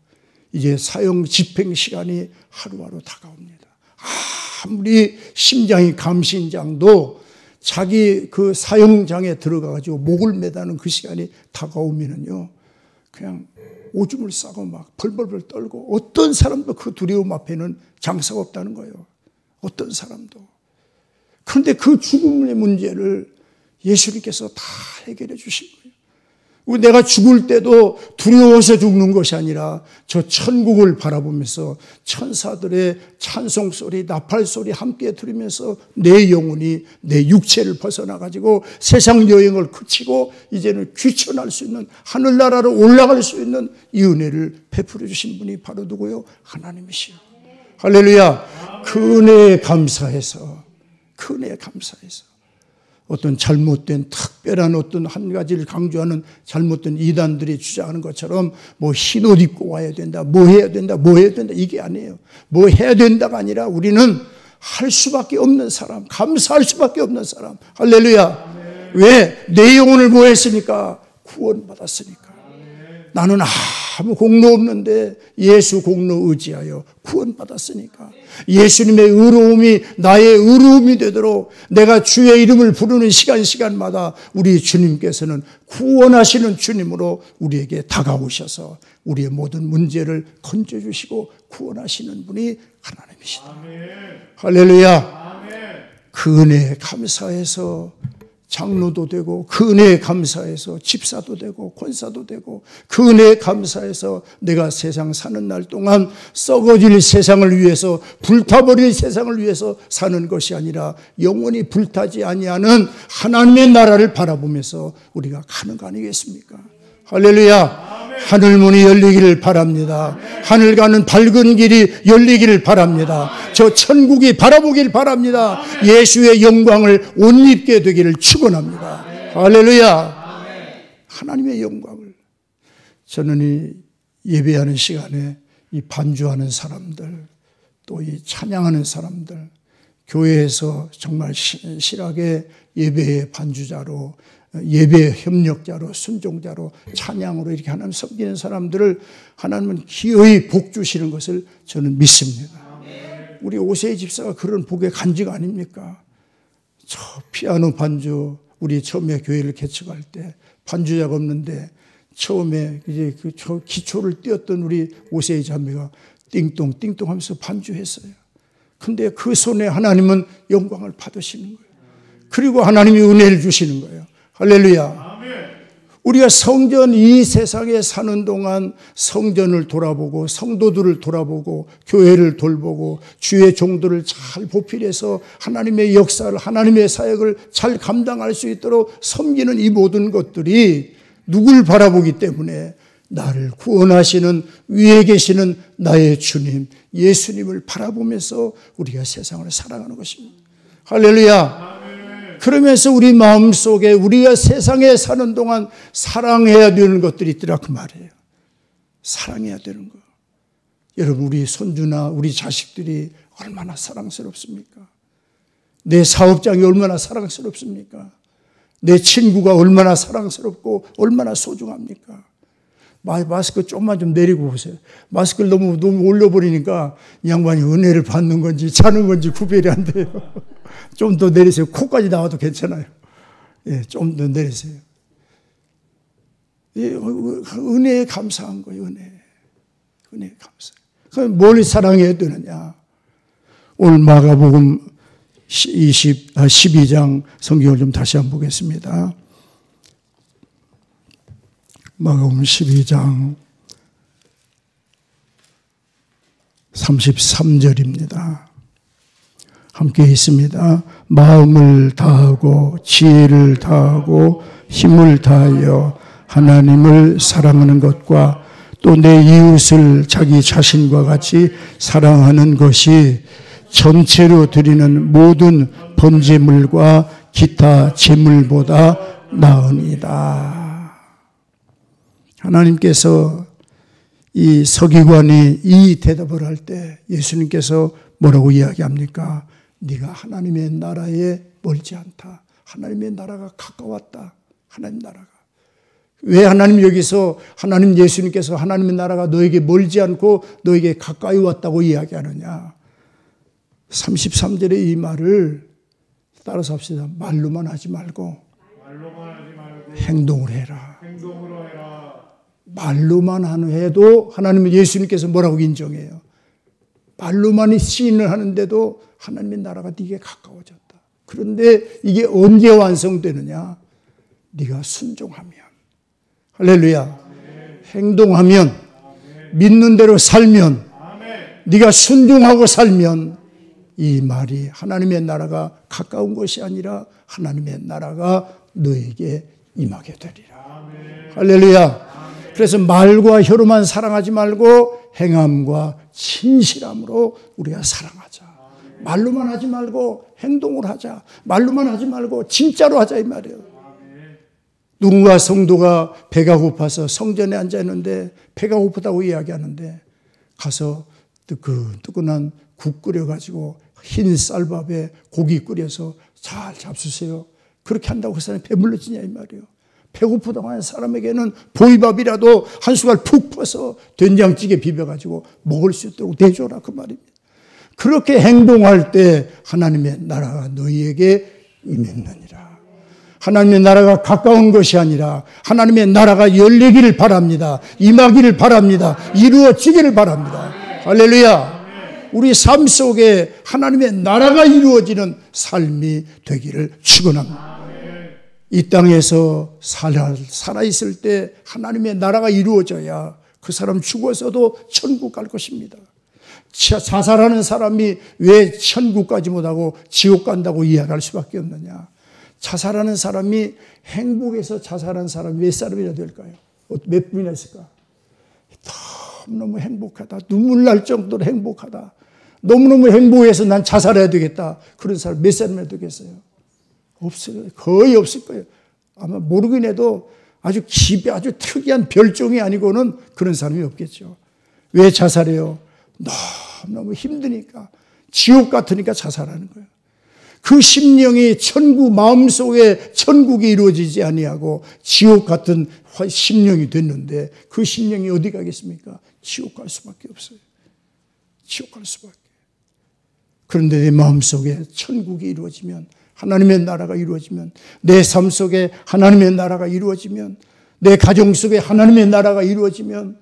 S1: 이제 사형 집행 시간이 하루하루 다가옵니다. 아무리 심장이 감신장도 자기 그 사형장에 들어가가지고 목을 매다는 그 시간이 다가오면은요, 그냥 오줌을 싸고 막 벌벌벌 떨고, 어떤 사람도 그 두려움 앞에는 장사가 없다는 거예요. 어떤 사람도. 그런데 그 죽음의 문제를 예수님께서 다 해결해 주신 거예요. 내가 죽을 때도 두려워서 죽는 것이 아니라 저 천국을 바라보면서 천사들의 찬송소리, 나팔소리 함께 들으면서 내 영혼이 내 육체를 벗어나가지고 세상 여행을 그치고 이제는 귀천할 수 있는, 하늘나라로 올라갈 수 있는 이 은혜를 베풀어 주신 분이 바로 누구요? 하나님이시요. 할렐루야. 그 은혜에 감사해서, 그 은혜에 감사해서 어떤 잘못된 특별한 어떤 한 가지를 강조하는 잘못된 이단들이 주장하는 것처럼 뭐 흰 옷 입고 와야 된다, 뭐 해야 된다, 뭐 해야 된다, 이게 아니에요. 뭐 해야 된다가 아니라 우리는 할 수밖에 없는 사람, 감사할 수밖에 없는 사람. 할렐루야. 왜? 내 영혼을 뭐 했으니까? 구원받았으니까. 나는 아무 공로 없는데 예수 공로 의지하여 구원받았으니까. 예수님의 의로움이 나의 의로움이 되도록 내가 주의 이름을 부르는 시간마다 우리 주님께서는 구원하시는 주님으로 우리에게 다가오셔서 우리의 모든 문제를 건져주시고 구원하시는 분이 하나님이시다. 아멘. 할렐루야. 아멘. 그 은혜에 감사해서 장로도 되고, 그 은혜에 감사해서 집사도 되고 권사도 되고, 그 은혜에 감사해서 내가 세상 사는 날 동안 썩어질 세상을 위해서, 불타버릴 세상을 위해서 사는 것이 아니라 영원히 불타지 아니하는 하나님의 나라를 바라보면서 우리가 가는 거 아니겠습니까? 할렐루야. 하늘문이 열리기를 바랍니다. 하늘 가는 밝은 길이 열리기를 바랍니다. 저 천국이 바라보길 바랍니다. 예수의 영광을 옷 입게 되기를 축원합니다. 할렐루야. 하나님의 영광을. 저는 이 예배하는 시간에 이 반주하는 사람들, 또 이 찬양하는 사람들, 교회에서 정말 실하게 예배의 반주자로, 예배 협력자로, 순종자로, 찬양으로 이렇게 하나님 섬기는 사람들을 하나님은 기어이 복 주시는 것을 저는 믿습니다. 우리 오세희 집사가 그런 복의 간증 아닙니까? 저 피아노 반주, 우리 처음에 교회를 개척할 때 반주자가 없는데 처음에 이제 저 기초를 띄었던 우리 오세희 자매가 띵동 띵동 하면서 반주했어요. 근데 그 손에 하나님은 영광을 받으시는 거예요. 그리고 하나님이 은혜를 주시는 거예요. 할렐루야. 우리가 성전, 이 세상에 사는 동안 성전을 돌아보고 성도들을 돌아보고 교회를 돌보고 주의 종들을 잘 보필해서 하나님의 역사를, 하나님의 사역을 잘 감당할 수 있도록 섬기는 이 모든 것들이 누굴 바라보기 때문에 나를 구원하시는 위에 계시는 나의 주님 예수님을 바라보면서 우리가 세상을 살아가는 것입니다. 할렐루야. 그러면서 우리 마음속에 우리가 세상에 사는 동안 사랑해야 되는 것들이 있더라 그 말이에요. 사랑해야 되는 거. 여러분 우리 손주나 우리 자식들이 얼마나 사랑스럽습니까? 내 사업장이 얼마나 사랑스럽습니까? 내 친구가 얼마나 사랑스럽고 얼마나 소중합니까? 마스크 조금만 좀 내리고 보세요. 마스크를 너무 올려버리니까 이 양반이 은혜를 받는 건지 자는 건지 구별이 안 돼요. 좀 더 내리세요. 코까지 나와도 괜찮아요. 예, 좀 더 내리세요. 예, 은혜에 감사한 거예요. 은혜에 감사. 그럼 뭘 사랑해야 되느냐? 오늘 마가복음 12장 성경을 좀 다시 한번 보겠습니다. 마가복음 12장 33절입니다. 함께 있습니다. 마음을 다하고 지혜를 다하고 힘을 다하여 하나님을 사랑하는 것과 또 내 이웃을 자기 자신과 같이 사랑하는 것이 전체로 드리는 모든 번제물과 기타 제물보다 나으니이다. 하나님께서 이 서기관이 이 대답을 할 때 예수님께서 뭐라고 이야기합니까? 네가 하나님의 나라에 멀지 않다. 하나님의 나라가 가까웠다. 하나님 나라가. 왜 하나님 여기서 하나님 예수님께서 하나님의 나라가 너에게 멀지 않고 너에게 가까이 왔다고 이야기하느냐? 33절의 이 말을 따라서 합시다. 말로만 하지 말고 행동을 해라.
S2: 행동으로 해라.
S1: 말로만 해도 하나님은 예수님께서 뭐라고 인정해요? 말로만 시인을 하는데도 하나님의 나라가 네게 가까워졌다. 그런데 이게 언제 완성되느냐? 네가 순종하면. 할렐루야. 행동하면, 믿는 대로 살면, 네가 순종하고 살면 이 말이 하나님의 나라가 가까운 것이 아니라 하나님의 나라가 너에게 임하게 되리라. 할렐루야. 그래서 말과 혀로만 사랑하지 말고 행함과 진실함으로 우리가 사랑하자. 말로만 하지 말고 행동을 하자. 말로만 하지 말고 진짜로 하자 이 말이에요. 누군가 성도가 배가 고파서 성전에 앉아있는데 배가 고프다고 이야기하는데 가서 뜨끈한 국 끓여가지고 흰 쌀밥에 고기 끓여서 잘 잡수세요. 그렇게 한다고 그 사람이 배불러지냐 이 말이에요. 배고프다고 하는 사람에게는 보이밥이라도 한 숟갈 푹 퍼서 된장찌개 비벼가지고 먹을 수 있도록 대줘라 그 말입니다. 그렇게 행동할 때 하나님의 나라가 너희에게 임했느니라. 하나님의 나라가 가까운 것이 아니라 하나님의 나라가 열리기를 바랍니다. 임하기를 바랍니다. 이루어지기를 바랍니다. 할렐루야. 우리 삶 속에 하나님의 나라가 이루어지는 삶이 되기를 축원합니다. 이 땅에서 살아있을 때 하나님의 나라가 이루어져야 그 사람 죽어서도 천국 갈 것입니다. 자살하는 사람이 왜 천국 가지 못하고 지옥 간다고 이야기할 수밖에 없느냐. 자살하는 사람이 행복해서 자살하는 사람이 몇 사람이나 될까요? 몇 분이나 있을까? 너무 행복하다. 눈물 날 정도로 행복하다. 너무너무 행복해서 난 자살해야 되겠다. 그런 사람 몇 사람이나 되겠어요? 없어요. 거의 없을 거예요. 아마 모르긴 해도 아주 특이한 별종이 아니고는 그런 사람이 없겠죠. 왜 자살해요? 너무 힘드니까, 지옥 같으니까 자살하는 거예요. 그 심령이 마음속에 천국이 이루어지지 아니하고 지옥 같은 심령이 됐는데 그 심령이 어디 가겠습니까? 지옥 갈 수밖에 없어요. 지옥 갈 수밖에. 그런데 내 마음속에 천국이 이루어지면, 하나님의 나라가 이루어지면, 내 삶 속에 하나님의 나라가 이루어지면, 내 가정 속에 하나님의 나라가 이루어지면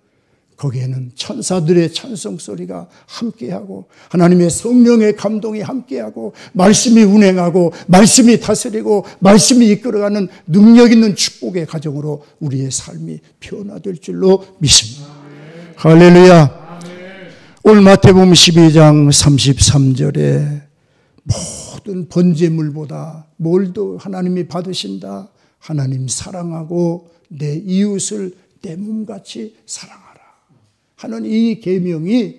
S1: 거기에는 천사들의 찬송 소리가 함께하고 하나님의 성령의 감동이 함께하고 말씀이 운행하고 말씀이 다스리고 말씀이 이끌어가는 능력 있는 축복의 가정으로 우리의 삶이 변화될 줄로 믿습니다. 할렐루야. 오늘 마태복음 12장 33절에 모든 번제물보다 뭘 더 하나님이 받으신다? 하나님 사랑하고 내 이웃을 내 몸같이 사랑하라 하는 이 계명이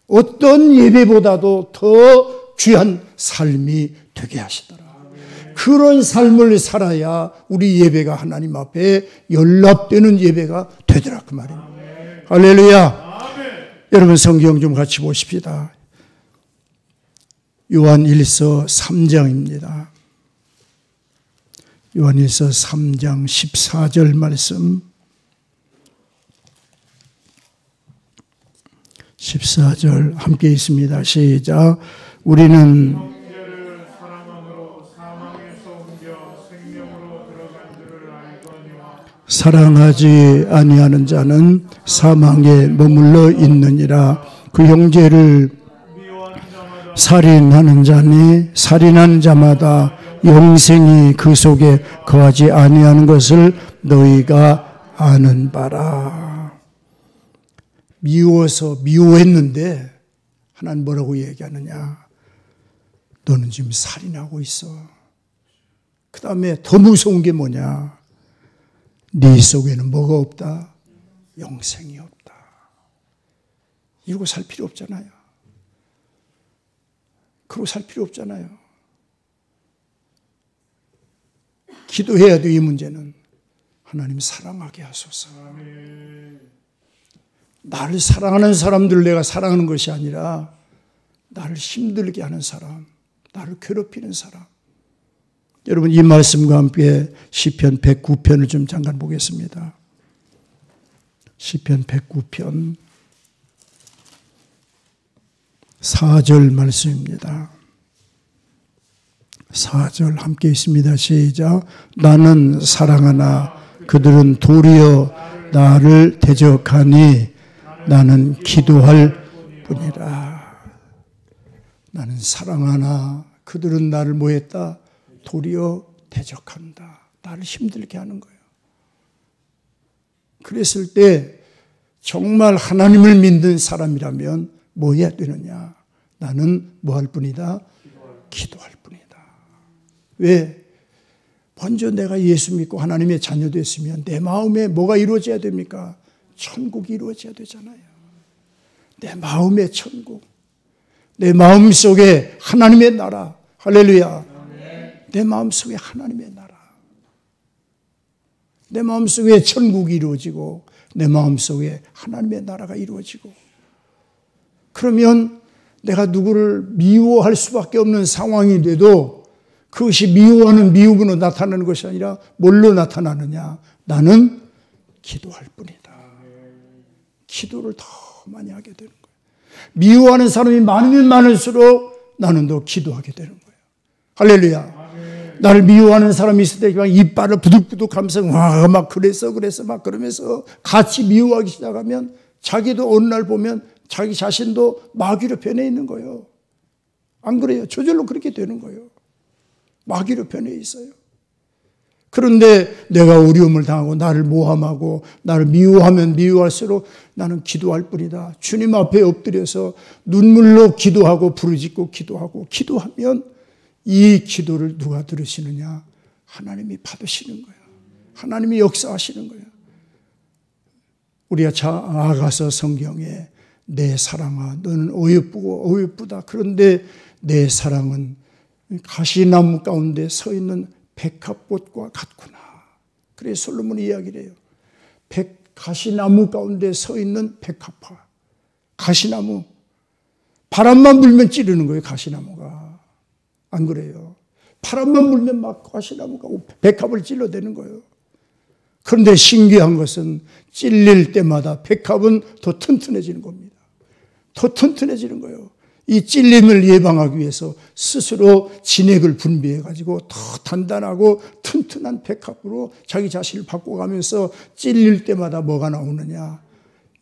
S1: 어떤 예배보다도 더 귀한 삶이 되게 하시더라. 그런 삶을 살아야 우리 예배가 하나님 앞에 연락되는 예배가 되더라 그 말입니다. 할렐루야. 여러분 성경 좀 같이 보십시다. 요한일서 3장입니다. 요한일서 3장 14절 말씀. 14절 함께 있습니다. 시작. 우리는
S2: 형제를 사랑함으로 사망에서 옮겨 생명으로 들어간 줄을 알거니와
S1: 사랑하지 아니하는 자는 사망에 머물러 있느니라. 그 형제를 살인하는 자니 살인하는 자마다 영생이 그 속에 거하지 아니하는 것을 너희가 아는 바라. 미워했는데 하나님 뭐라고 얘기하느냐? 너는 지금 살인하고 있어. 그 다음에 더 무서운 게 뭐냐? 네 속에는 뭐가 없다? 영생이 없다. 이러고 살 필요 없잖아요. 그러고 살 필요 없잖아요. 기도해야 돼. 이 문제는 하나님 사랑하게 하소서. 나를 사랑하는 사람들을 내가 사랑하는 것이 아니라 나를 힘들게 하는 사람, 나를 괴롭히는 사람. 여러분 이 말씀과 함께 시편 109편을 좀 잠깐 보겠습니다. 시편 109편 4절 말씀입니다. 4절 함께 있습니다. 시작. 나는 사랑하나 그들은 도리어 나를 대적하니 나는 기도할 뿐이라. 나는 사랑하나 그들은 나를 뭐했다? 도리어 대적한다. 나를 힘들게 하는 거예요. 그랬을 때 정말 하나님을 믿는 사람이라면 뭐 해야 되느냐? 나는 뭐 할 뿐이다? 기도할 뿐이다. 왜? 먼저 내가 예수 믿고 하나님의 자녀 됐으면 내 마음에 뭐가 이루어져야 됩니까? 천국이 이루어져야 되잖아요. 내 마음의 천국. 내 마음속에 하나님의 나라. 할렐루야. 내 마음속에 하나님의 나라. 내 마음속에 천국이 이루어지고 내 마음속에 하나님의 나라가 이루어지고, 그러면 내가 누구를 미워할 수밖에 없는 상황이 돼도 그것이 미워하는 미움으로 나타나는 것이 아니라 뭘로 나타나느냐? 나는 기도할 뿐이다. 기도를 더 많이 하게 되는 거예요. 미워하는 사람이 많으면 많을수록 나는 더 기도하게 되는 거예요. 할렐루야. 나를 미워하는 사람이 있을 때 그냥 이빨을 부득부득 하면서 와, 막 그래서 막 그러면서 같이 미워하기 시작하면 자기도 어느 날 보면 자기 자신도 마귀로 변해 있는 거예요. 안 그래요? 저절로 그렇게 되는 거예요. 마귀로 변해 있어요. 그런데 내가 어려움을 당하고 나를 모함하고 나를 미워하면 미워할수록 나는 기도할 뿐이다. 주님 앞에 엎드려서 눈물로 기도하고 부르짖고 기도하고, 기도하면 이 기도를 누가 들으시느냐? 하나님이 받으시는 거예요. 하나님이 역사하시는 거예요. 우리가 나아가서 성경에 내 사랑아 너는 어여쁘고 어여쁘다. 그런데 내 사랑은 가시나무 가운데 서 있는 백합꽃과 같구나. 그래 솔로몬이 이야기를 해요. 가시나무 가운데 서 있는 백합화. 가시나무. 바람만 불면 찌르는 거예요, 가시나무가. 안 그래요? 바람만 불면 막 가시나무가 백합을 찔러대는 거예요. 그런데 신기한 것은 찔릴 때마다 백합은 더 튼튼해지는 겁니다. 더 튼튼해지는 거예요. 이 찔림을 예방하기 위해서 스스로 진액을 분비해가지고 더 단단하고 튼튼한 백합으로 자기 자신을 바꿔가면서 찔릴 때마다 뭐가 나오느냐?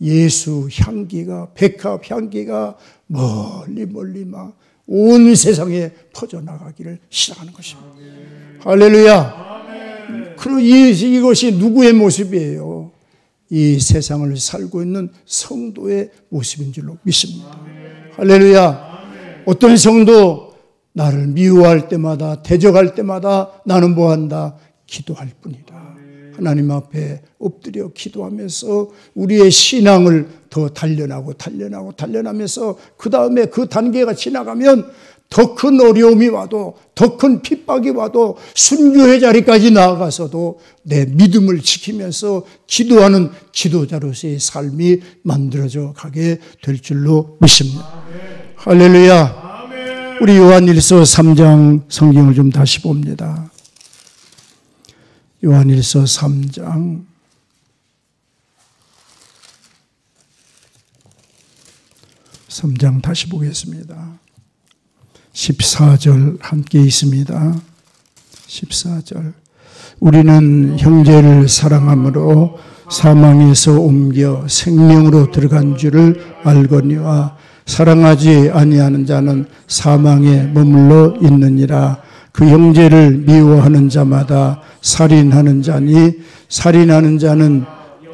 S1: 예수 향기가, 백합 향기가 멀리 막 온 세상에 퍼져나가기를 시작하는 것입니다. 할렐루야. 그리고 이것이 누구의 모습이에요? 이 세상을 살고 있는 성도의 모습인 줄로 믿습니다. 할렐루야. 어떤 성도 나를 미워할 때마다 대적할 때마다 나는 뭐한다? 기도할 뿐이다. 하나님 앞에 엎드려 기도하면서 우리의 신앙을 더 단련하면서 그 다음에 그 단계가 지나가면 더 큰 어려움이 와도 더 큰 핍박이 와도 순교의 자리까지 나아가서도 내 믿음을 지키면서 기도하는 기도자로서의 삶이 만들어져 가게 될 줄로 믿습니다. 할렐루야. 우리 요한일서 3장 성경을 좀 다시 봅니다. 요한일서 3장 3장 다시 보겠습니다. 14절 함께 있습니다. 14절. 우리는 형제를 사랑함으로 사망에서 옮겨 생명으로 들어간 줄을 알거니와 사랑하지 아니하는 자는 사망에 머물러 있느니라. 그 형제를 미워하는 자마다 살인하는 자니 살인하는 자는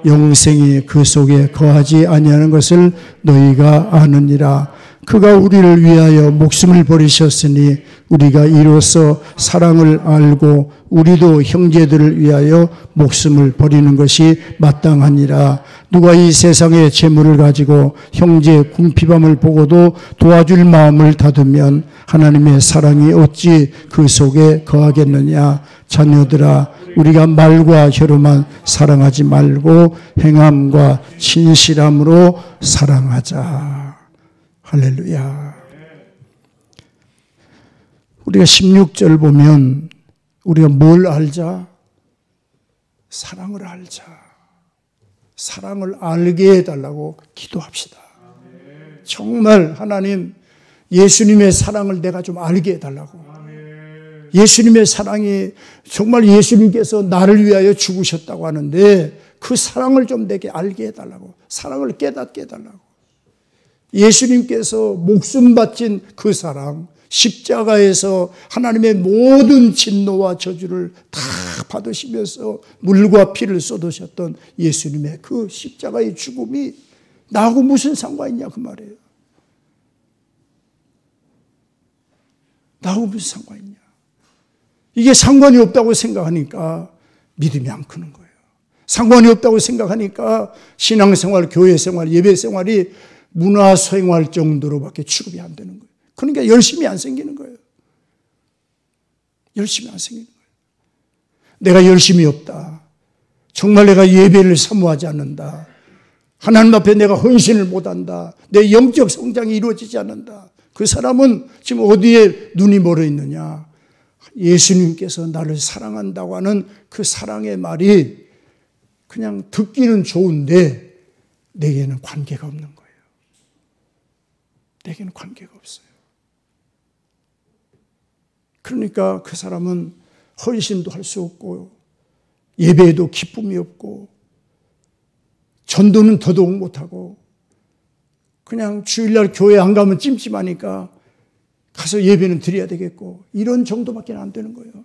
S1: 영생이 그 속에 거하지 아니하는 것을 너희가 아느니라. 그가 우리를 위하여 목숨을 버리셨으니 우리가 이로써 사랑을 알고 우리도 형제들을 위하여 목숨을 버리는 것이 마땅하니라. 누가 이 세상의 재물을 가지고 형제 궁핍함을 보고도 도와줄 마음을 닫으면 하나님의 사랑이 어찌 그 속에 거하겠느냐. 자녀들아, 우리가 말과 혀로만 사랑하지 말고 행함과 진실함으로 사랑하자. 할렐루야. 우리가 16절 보면 우리가 뭘 알자? 사랑을 알자. 사랑을 알게 해달라고 기도합시다. 정말 하나님, 예수님의 사랑을 내가 좀 알게 해달라고. 예수님의 사랑이 정말 예수님께서 나를 위하여 죽으셨다고 하는데 그 사랑을 좀 내게 알게 해달라고. 사랑을 깨닫게 해달라고. 예수님께서 목숨 바친 그 사랑, 십자가에서 하나님의 모든 진노와 저주를 다 받으시면서 물과 피를 쏟으셨던 예수님의 그 십자가의 죽음이 나하고 무슨 상관이 있냐 그 말이에요. 나하고 무슨 상관이 있냐. 이게 상관이 없다고 생각하니까 믿음이 안 크는 거예요. 상관이 없다고 생각하니까 신앙생활, 교회생활, 예배생활이 문화생활 정도로밖에 취급이 안 되는 거예요. 그러니까 열심히 안 생기는 거예요. 열심히 안 생기는 거예요. 내가 열심히 없다. 정말 내가 예배를 사모하지 않는다. 하나님 앞에 내가 헌신을 못한다. 내 영적 성장이 이루어지지 않는다. 그 사람은 지금 어디에 눈이 멀어 있느냐. 예수님께서 나를 사랑한다고 하는 그 사랑의 말이 그냥 듣기는 좋은데 내게는 관계가 없는 거예요. 내게는 관계가 없어요. 그러니까 그 사람은 헌신도 할 수 없고 예배에도 기쁨이 없고 전도는 더더욱 못하고 그냥 주일날 교회 안 가면 찜찜하니까 가서 예배는 드려야 되겠고 이런 정도밖에 안 되는 거예요.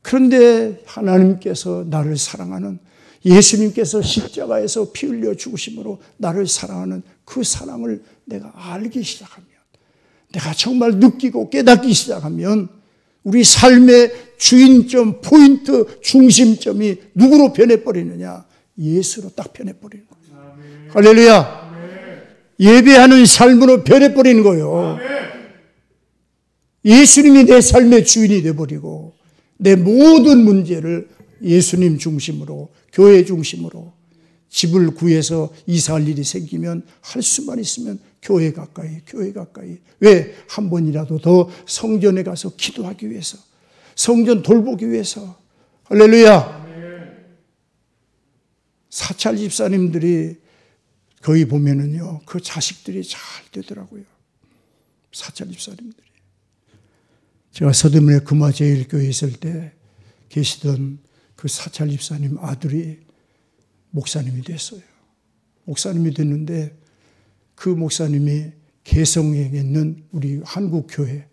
S1: 그런데 하나님께서 나를 사랑하는, 예수님께서 십자가에서 피 흘려 죽으심으로 나를 사랑하는 그 사랑을 내가 알기 시작하면, 내가 정말 느끼고 깨닫기 시작하면 우리 삶의 주인점, 포인트, 중심점이 누구로 변해버리느냐? 예수로 딱 변해버리는 거예요. 아멘. 할렐루야. 아멘. 예배하는 삶으로 변해버리는 거예요. 아멘. 예수님이 내 삶의 주인이 되어버리고 내 모든 문제를 예수님 중심으로, 교회 중심으로, 집을 구해서 이사할 일이 생기면 할 수만 있으면 교회 가까이, 교회 가까이. 왜? 한 번이라도 더 성전에 가서 기도하기 위해서, 성전 돌보기 위해서. 할렐루야. 사찰 집사님들이 거기 보면은요, 그 자식들이 잘 되더라고요. 사찰 집사님들이. 제가 서대문에 금화제일교회 있을 때 계시던 그 사찰 집사님 아들이 목사님이 됐어요. 목사님이 됐는데 그 목사님이 개성에 있는 우리 한국교회,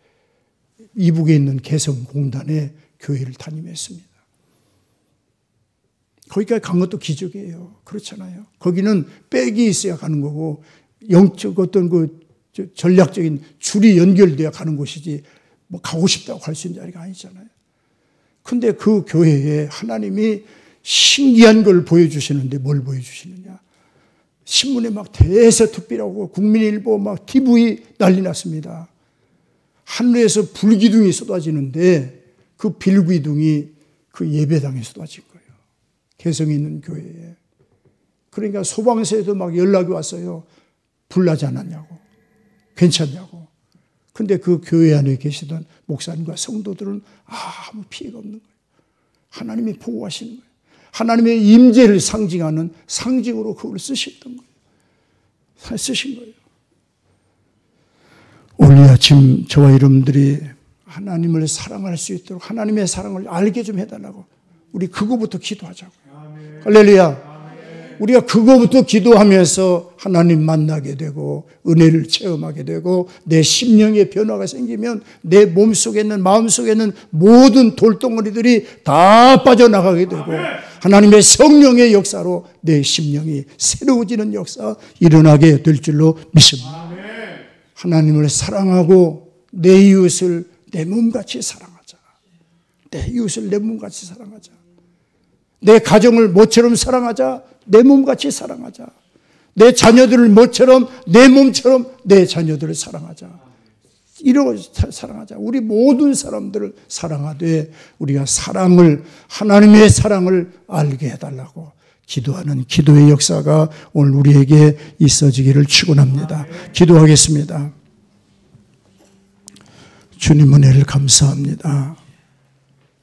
S1: 이북에 있는 개성공단에 교회를 담임했습니다. 거기까지 간 것도 기적이에요. 그렇잖아요. 거기는 백이 있어야 가는 거고 영적 어떤 그 전략적인 줄이 연결돼야 가는 곳이지 뭐 가고 싶다고 갈 수 있는 자리가 아니잖아요. 근데 그 교회에 하나님이 신기한 걸 보여주시는데 뭘 보여주시느냐. 신문에 막 대서특필하고 국민일보 막 TV 난리 났습니다. 하늘에서 불기둥이 쏟아지는데 그 불기둥이 그 예배당에 쏟아진 거예요. 개성이 있는 교회에. 그러니까 소방서에도 막 연락이 왔어요. 불나지 않았냐고. 괜찮냐고. 근데 그 교회 안에 계시던 목사님과 성도들은 아무 피해가 없는 거예요. 하나님이 보호하시는 거예요. 하나님의 임재를 상징하는 상징으로 그걸 쓰셨던 거예요. 쓰신 거예요. 오늘 아침 저와 여러분들이 하나님을 사랑할 수 있도록 하나님의 사랑을 알게 좀 해달라고 우리 그거부터 기도하자고요. 할렐루야. 우리가 그거부터 기도하면서 하나님 만나게 되고 은혜를 체험하게 되고 내 심령의 변화가 생기면 내 몸속에 있는 마음속에 있는 모든 돌덩어리들이 다 빠져나가게 되고 하나님의 성령의 역사로 내 심령이 새로워지는 역사 일어나게 될 줄로 믿습니다. 하나님을 사랑하고 내 이웃을 내 몸같이 사랑하자. 내 이웃을 내 몸같이 사랑하자. 내 가정을 모처럼 사랑하자. 내 몸같이 사랑하자. 내 자녀들을 모처럼 내 몸처럼 내 자녀들을 사랑하자. 이러고 사랑하자. 우리 모든 사람들을 사랑하되 우리가 사랑을, 하나님의 사랑을 알게 해달라고 기도하는 기도의 역사가 오늘 우리에게 있어지기를 축원합니다. 기도하겠습니다. 주님 은혜를 감사합니다.